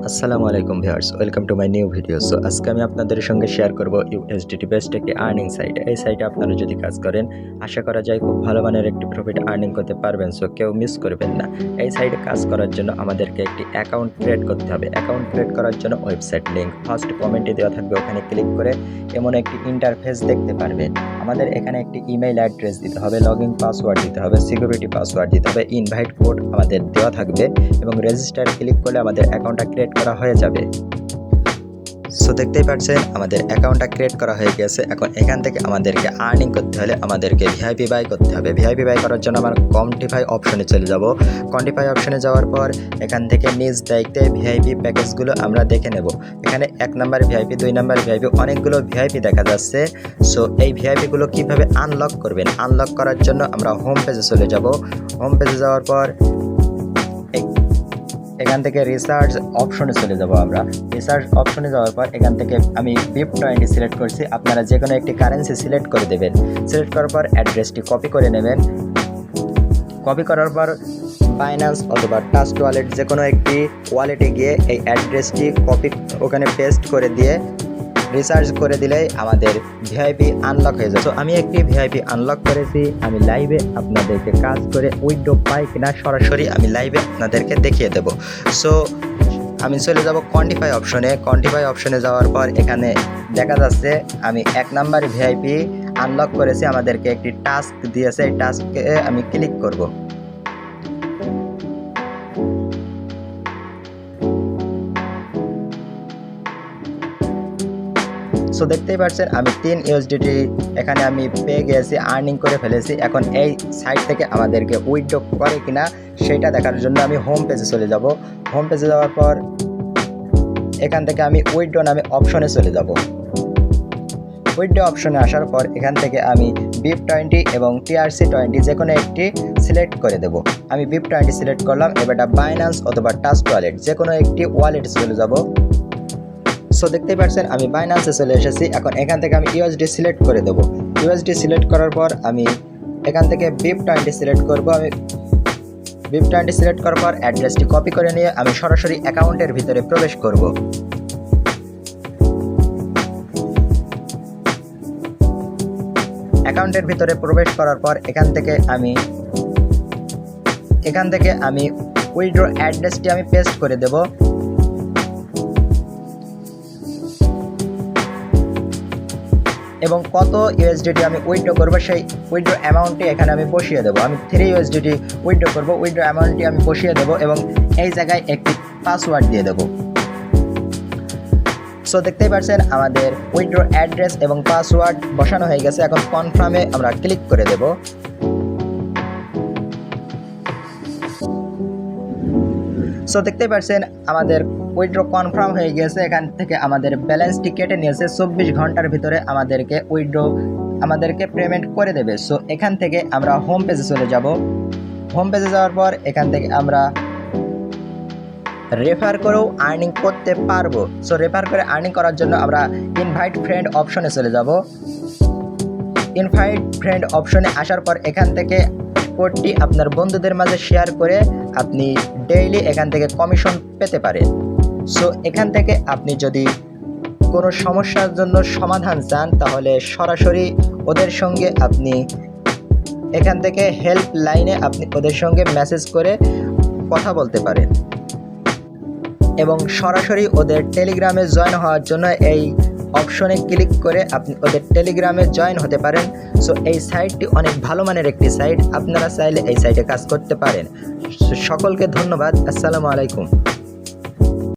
আসসালামু আলাইকুম viewers, welcome to my new video. So আজকে আমি আপনাদের সঙ্গে শেয়ার করব ইউএসডিটি বেস্ট একটি আর্নিং সাইট। এই সাইটে আপনারা যদি কাজ করেন আশা করা যায় খুব ভালো মানের একটি প্রফিট আর্নিং করতে পারবেন। সো কেউ মিস করবেন না। এই সাইটে কাজ করার জন্য আমাদেরকে একটি অ্যাকাউন্ট ক্রিয়েট করতে হবে। অ্যাকাউন্ট ক্রিয়েট করার জন্য ওয়েবসাইট লিঙ্ক ফার্স্ট কমেন্টে দেওয়া থাকবে, ওখানে ক্লিক করে এমন একটি ইন্টারফেস দেখতে পারবেন। আমাদের এখানে একটি ইমেইল অ্যাড্রেস দিতে হবে, লগইন পাসওয়ার্ড দিতে হবে, সিকিউরিটি পাসওয়ার্ড দিতে হবে, ইনভাইট কোড আমাদের দেওয়া থাকবে এবং রেজিস্টার ক্লিক করলে আমাদের অ্যাকাউন্টটা ক্রিয়েট করা হয়ে যাবে। সো দেখতেই পাচ্ছেন আমাদের অ্যাকাউন্টটা ক্রিয়েট করা হয়ে গেছে। এখন এখান থেকে আমাদেরকে আর্নিং করতে হলে আমাদেরকে ভিআইপি বাই করতে হবে। ভিআইপি বাই করার জন্য আমরা কোয়ান্টিফাই অপশনে চলে যাব। কোয়ান্টিফাই অপশনে যাওয়ার পর এখান থেকে নিজ দায়িত্বে ভিআইপি প্যাকেজগুলো আমরা দেখে নেব। এখানে 1 নাম্বার ভিআইপি, 2 নাম্বার ভিআইপি, অনেকগুলো ভিআইপি দেখা যাচ্ছে। সো এই ভিআইপিগুলো কীভাবে আনলক করবেন, আনলক করার জন্য আমরা হোম পেজে চলে যাব। হোম পেজে যাওয়ার পর এখান থেকে রিসার্চ অপশনে চলে যাব। আমরা রিসার্চ অপশনে যাওয়ার পর এখান থেকে আমি BIP20 সিলেক্ট করছি। আপনারা যে কোনো একটি কারেন্সি সিলেক্ট করে দেবেন। সিলেক্ট করার পর অ্যাড্রেসটি কপি করে নেবেন। কপি করার পর বাইন্যান্স অথবা ট্রাস্ট ওয়ালেট যে কোনো একটি ওয়ালেটে গিয়ে এই অ্যাড্রেসটি কপি ওখানে পেস্ট করে দিয়ে রিসার্চ করে দিলেই আমাদের ভিআইপি আনলক হয়ে যাবে। তো আমি একটি ভিআইপি আনলক করেছি। আমি লাইভে আপনাদেরকে কাজ করে উইথড্র পাই কিনা সরাসরি আমি লাইভে আপনাদেরকে দেখিয়ে দেব। সো আমি চলে যাব কোয়ান্টিফাই অপশনে। কোয়ান্টিফাই অপশনে যাওয়ার পর এখানে দেখা যাচ্ছে আমি 1 নাম্বার ভিআইপি আনলক করেছি। আমাদেরকে একটি টাস্ক দিয়েছে, এই টাস্কে আমি ক্লিক করব। সো দেখতেই পাচ্ছেন আমি 3 ইউএসডিটি এখানে আমি পেয়ে গেছি, আর্নিং করে ফেলেছি। এখন এই সাইট থেকে আমাদেরকে উইথড্র করে কিনা সেটা দেখার জন্য আমি হোম পেজে চলে যাব। হোম পেজে যাওয়ার পর এখান থেকে আমি উইথড্র নামে অপশনে চলে যাব। উইথড্র অপশনে আসার পর এখান থেকে আমি BIP20 এবং TRC20 যে কোনো একটি সিলেক্ট করে দেব। আমি BIP20 সিলেক্ট করলাম। এবারটা বাইন্যান্স অথবা ট্রাস্ট ওয়ালেট যে কোনো একটি ওয়ালেটে চলে যাব। সো দেখতেই পাচ্ছেন আমি বাইন্যান্সে চলে এসেছি। এখন এখান থেকে আমি ইউএসডি সিলেক্ট করে দেব। ইউএসডি সিলেক্ট করার পর আমি এখান থেকে BIP20 সিলেক্ট করব। আমি BIP20 সিলেক্ট করার পর অ্যাড্রেসটি কপি করে নিয়ে আমি সরাসরি অ্যাকাউন্টের ভিতরে প্রবেশ করব। অ্যাকাউন্টের ভিতরে প্রবেশ করার পর এখান থেকে আমি উইথড্র অ্যাড্রেসটি আমি পেস্ট করে দেব। এবং কত ইউএসডিটি আমি উইথড্র করব সেই উইথড্র অ্যামাউন্টটি এখানে আমি বসিয়ে দেবো। আমি 3 ইউএসডিটি উইথড্র করব। উইথড্র অ্যামাউন্টটি আমি বসিয়ে দেবো এবং এই জায়গায় একটি পাসওয়ার্ড দিয়ে দেবো। সো দেখতেই পাচ্ছেন আমাদের উইথড্র অ্যাড্রেস এবং পাসওয়ার্ড বসানো হয়ে গেছে। এখন কনফার্মে আমরা ক্লিক করে দেব। সো দেখতেই পাচ্ছেন আমাদের উইথড্র কনফার্ম হয়ে গেছে। এখান থেকে আমাদের ব্যালেন্সটি কেটে নিয়েছে। 24 ঘন্টার ভিতরে আমাদেরকে পেমেন্ট করে দেবে। সো এখান থেকে আমরা হোম পেজে চলে যাব। হোম পেজে যাওয়ার পর এখান থেকে আমরা রেফার করেও আর্নিং করতে পারবো। সো রেফার করে আর্নিং করার জন্য আমরা ইনভাইট ফ্রেন্ড অপশনে চলে যাব। ইনভাইট ফ্রেন্ড অপশনে আসার পর এখান থেকে কোডটি আপনার বন্ধুদের মাঝে শেয়ার করে আপনি ডেইলি এখান থেকে কমিশন পেতে পারেন। সো এখান থেকে আপনি যদি কোনো সমস্যার জন্য সমাধান চান তাহলে সরাসরি ওদের সঙ্গে আপনি এখান থেকে হেল্প লাইনে আপনি ওদের সঙ্গে মেসেজ করে কথা বলতে পারেন এবং সরাসরি ওদের টেলিগ্রামে জয়েন হওয়ার জন্য এই অপশনে ক্লিক করে আপনি ওদের টেলিগ্রামে জয়েন হতে পারেন। সো এই সাইটটি অনেক ভালো মানের একটি সাইট, আপনারা চাইলে এই সাইটে কাজ করতে পারেন। সকলকে ধন্যবাদ। আসসালামু আলাইকুম।